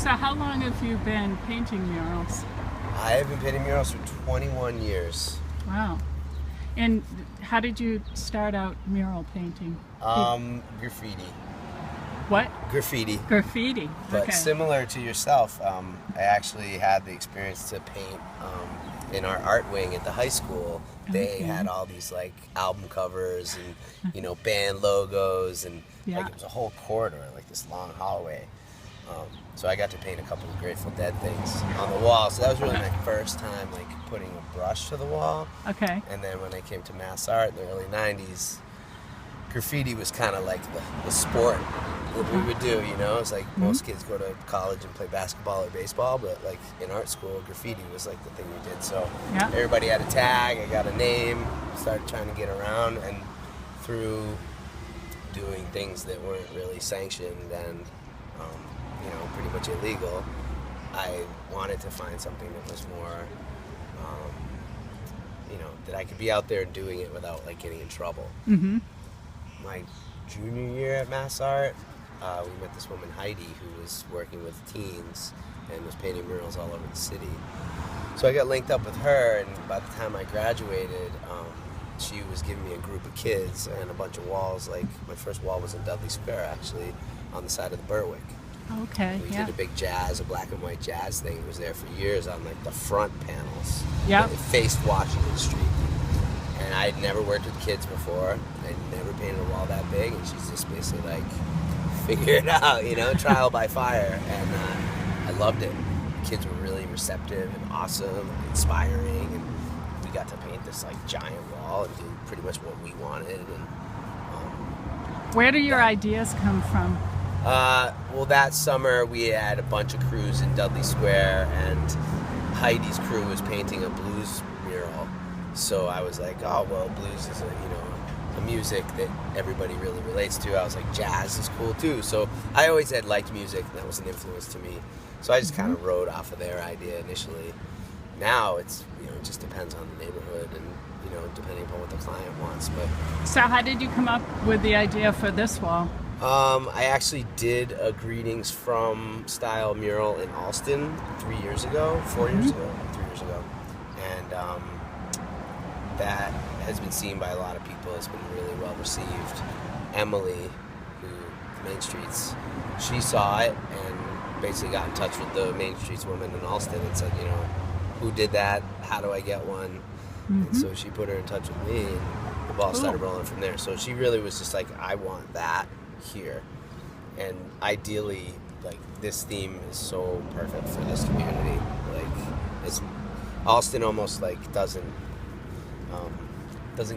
So how long have you been painting murals? I have been painting murals for 21 years. Wow. And how did you start out mural painting? Graffiti. What? Graffiti. Graffiti. But Okay. similar to yourself, I actually had the experience to paint in our art wing at the high school. They had all these like album covers and band logos and like it was a whole corridor, like this long hallway. So I got to paint a couple of Grateful Dead things on the wall. So that was really my first time like putting a brush to the wall. Okay. And then when I came to mass art in the early 90s, graffiti was kind of like the sport that we would do, It's like most kids go to college and play basketball or baseball, but like in art school, graffiti was like the thing we did. So everybody had a tag, I got a name, started trying to get around, and through doing things that weren't really sanctioned and pretty much illegal, I wanted to find something that was more, that I could be out there doing it without like getting in trouble. Mm-hmm. My junior year at Mass Art, we met this woman, Heidi, who was working with teens and was painting murals all over the city. So I got linked up with her, and by the time I graduated, she was giving me a group of kids and a bunch of walls. Like my first wall was in Dudley Square, actually, on the side of the Berwick. Okay. We did a big a black and white jazz thing. It was there for years on like the front panels. Yeah. It faced Washington Street. And I had never worked with kids before. I'd never painted a wall that big, and she's just basically like, figure it out, trial by fire. And I loved it. Kids were really receptive and awesome and inspiring, and we got to paint this like giant wall and do pretty much what we wanted. And where do your ideas come from? Well, that summer we had a bunch of crews in Dudley Square, and Heidi's crew was painting a blues mural. So I was like, oh, well, blues is a music that everybody really relates to. I was like, jazz is cool too. So I always had liked music, and that was an influence to me. So I just kind of rode off of their idea initially. Now it's, it just depends on the neighborhood and, depending upon what the client wants. But So how did you come up with the idea for this wall? I actually did a Greetings from style mural in Alston 4 years ago, 3 years ago. And that has been seen by a lot of people. It's been really well received. Emily, who Main Streets, she saw it and basically got in touch with the Main Streets woman in Alston and said, who did that? How do I get one? And so she put her in touch with me, and the ball started rolling from there. So she really was just like, I want that here. And ideally, like, this theme is so perfect for this community. Like, it's Alston almost like doesn't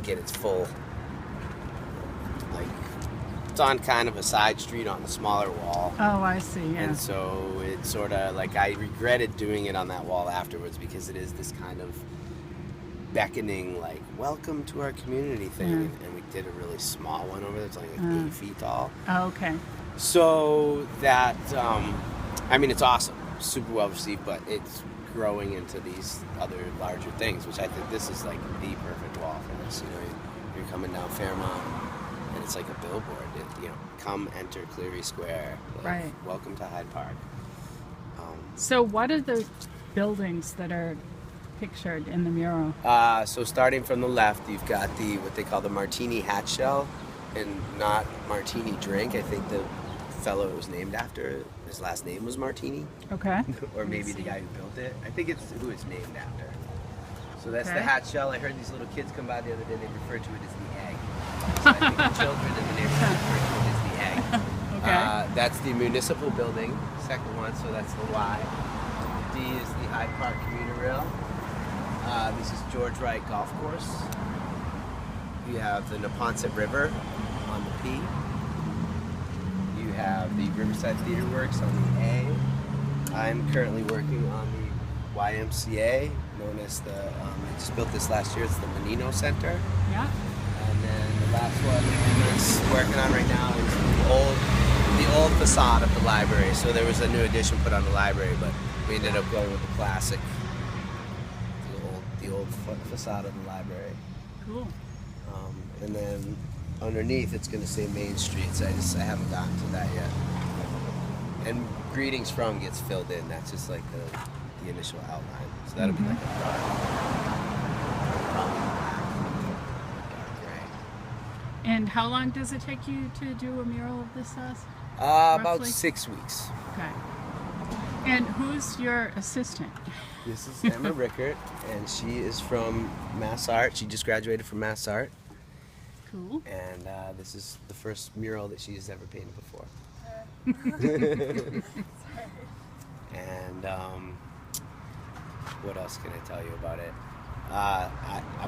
get its full, like, it's on kind of a side street on the smaller wall. Oh, I see, yeah. And so it's sort of like, I regretted doing it on that wall afterwards, because it is this kind of beckoning, like, welcome to our community thing. And we did a really small one over there. It's like 8 feet tall. Oh, okay. So that, it's awesome, super well received, but it's growing into these other larger things, which I think this is like the perfect wall for this. You're coming down Fairmount, and it's like a billboard. Come enter Cleary Square. Like, right. Welcome to Hyde Park. So what are the buildings that are pictured in the mural? So starting from the left, you've got what they call the Martini hat shell, and not Martini drink. I think the fellow it was named after, his last name was Martini. Okay. Or maybe the guy who built it. I think it's who it's named after. So that's the hat shell. I heard these little kids come by the other day, they referred to it as the egg. So I think the children in the neighborhood refer to it as the egg. Okay. That's the municipal building, second one, so that's the Y. D is the Hyde Park commuter rail. This is George Wright Golf Course. You have the Neponset River on the P. You have the Riverside Theater Works on the A. I'm currently working on the YMCA, known as I just built this last year, it's the Menino Center. Yeah. And then the last one Emma's working on right now is the old facade of the library. So there was a new addition put on the library, but we ended up going with the classic, the old facade of the library. Cool. And then underneath it's going to say Main Street, so I haven't gotten to that yet. and greetings from gets filled in. That's just like the initial outline. So that'll be like a dark gray. And how long does it take you to do a mural of this size? About Roughly? 6 weeks. Okay. And who's your assistant? This is Emma Rickert, and she is from Mass Art. She just graduated from Mass Art. Cool. And this is the first mural that she's ever painted before. And what else can I tell you about it?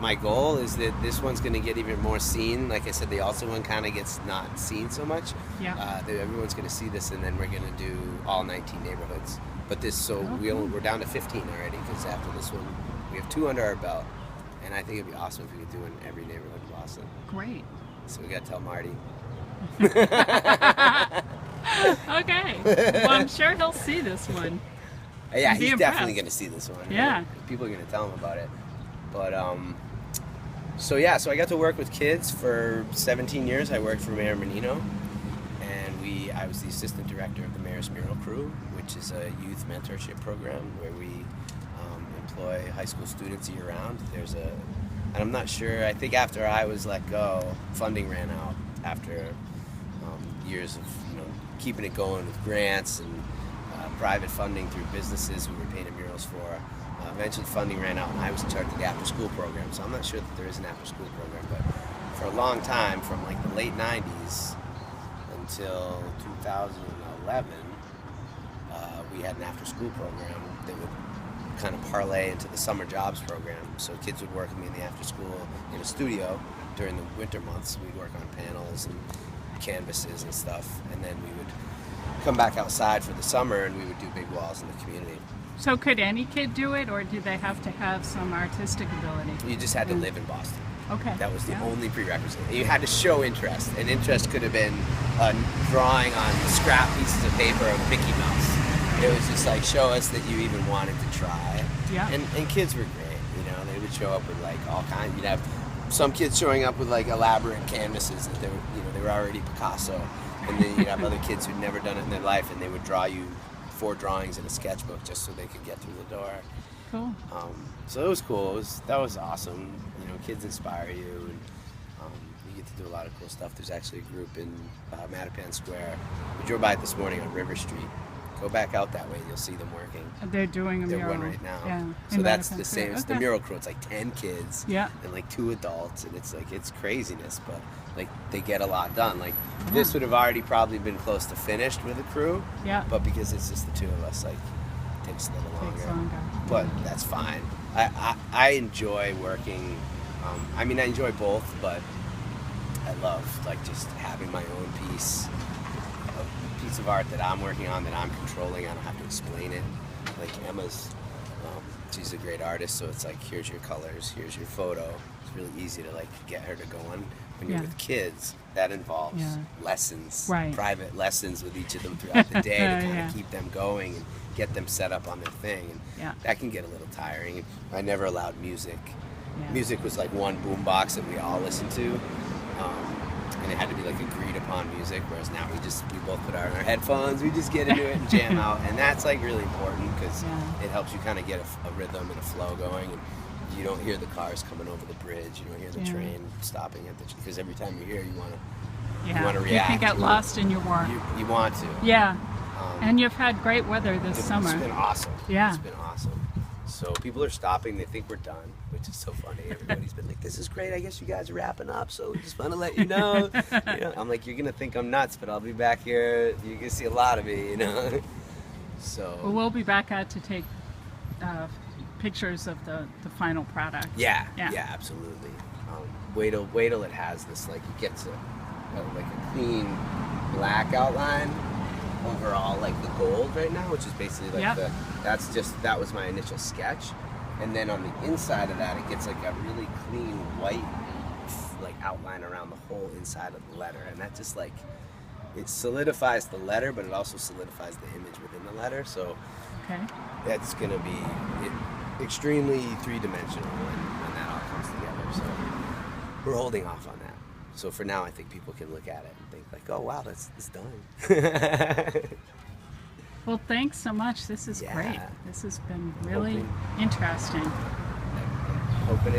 My goal is that this one's going to get even more seen. Like I said, the also one kind of gets not seen so much. Yeah. Everyone's going to see this, and then we're going to do all 19 neighborhoods. But this, so we're down to 15 already, because after this one, we have 2 under our belt. And I think it'd be awesome if we could do it in every neighborhood in Boston. Great. So we got to tell Marty. Okay. Well, I'm sure he'll see this one. Yeah, Be he's impressed. definitely going to see this one. Yeah. People are going to tell him about it. But, so I got to work with kids for 17 years. I worked for Mayor Menino. And I was the assistant director of the Mayor's Mural Crew, which is a youth mentorship program where we employ high school students year round. And I'm not sure, I think after I was let go, funding ran out after years of keeping it going with grants and private funding through businesses we were painting murals for. Eventually funding ran out, and I was in charge of the after school program, so I'm not sure that there is an after school program, but for a long time, from like the late 90s until 2011, we had an after school program that would kind of parlay into the summer jobs program. So kids would work with me in the after school in a studio during the winter months. We'd work on panels and canvases and stuff, and then we would come back outside for the summer and we would do big walls in the community. So could any kid do it, or do they have to have some artistic ability? You just had to live in Boston. Okay. That was the only prerequisite. You had to show interest, and interest could have been drawing on scrap pieces of paper of Mickey Mouse. It was just like, show us that you even wanted to try. Yeah. And kids were great. They would show up with like all kinds. You'd have some kids showing up with like elaborate canvases that they were already Picasso, and then you'd have other kids who'd never done it in their life, and they would draw you 4 drawings in a sketchbook just so they could get through the door. Cool. So it was cool. That was awesome. Kids inspire you, and you get to do a lot of cool stuff. There's actually a group in Mattapan Square. We drove by it this morning on River Street. Go back out that way, and you'll see them working. They're doing a They're mural. one right now. Yeah. So that's Mattapan the same. Square. It's the Okay. mural crew. It's like 10 kids. Yeah. And like 2 adults, and it's craziness, but like they get a lot done. Like this would have already probably been close to finished with a crew. Yeah. But because it's just the 2 of us, like it takes a little longer. Takes longer. But that's fine. I enjoy working. I enjoy both, but I love like just having my own piece of art that I'm working on, that I'm controlling. I don't have to explain it. Like Emma's, she's a great artist, so it's like, here's your colors, here's your photo. It's really easy to like get her to go on. When you're with kids, that involves lessons, private lessons with each of them throughout the day to kind of keep them going and get them set up on their thing. And that can get a little tiring. I never allowed music. Music was like one boombox that we all listened to. And it had to be like agreed upon music, whereas now we both put on our headphones, we just get into it and jam out, and that's like really important because it helps you kind of get a rhythm and a flow going, and you don't hear the cars coming over the bridge, you don't hear the train stopping at because every time you're here you want to react. You can get lost in your work. You want to. Yeah. And you've had great weather this summer. It's been awesome. Yeah. It's been awesome. So people are stopping, they think we're done, which is so funny. Everybody's been like, this is great, I guess you guys are wrapping up, so we just want to let you know. I'm like, you're going to think I'm nuts, but I'll be back here. You're going to see a lot of me, So. Well, we'll be back out to take pictures of the final product. Yeah, absolutely. Wait till it has this, like it gets a clean black outline over all like the gold right now, which is basically like that was my initial sketch, and then on the inside of that it gets like a really clean white like outline around the whole inside of the letter, and that just like it solidifies the letter, but it also solidifies the image within the letter. So that's gonna be extremely 3-dimensional when that all comes together. So we're holding off on that. So for now, I think people can look at it and think like, oh wow, it's done. Well, thanks so much. This is great. Yeah. This has been really Hoping- interesting. Hoping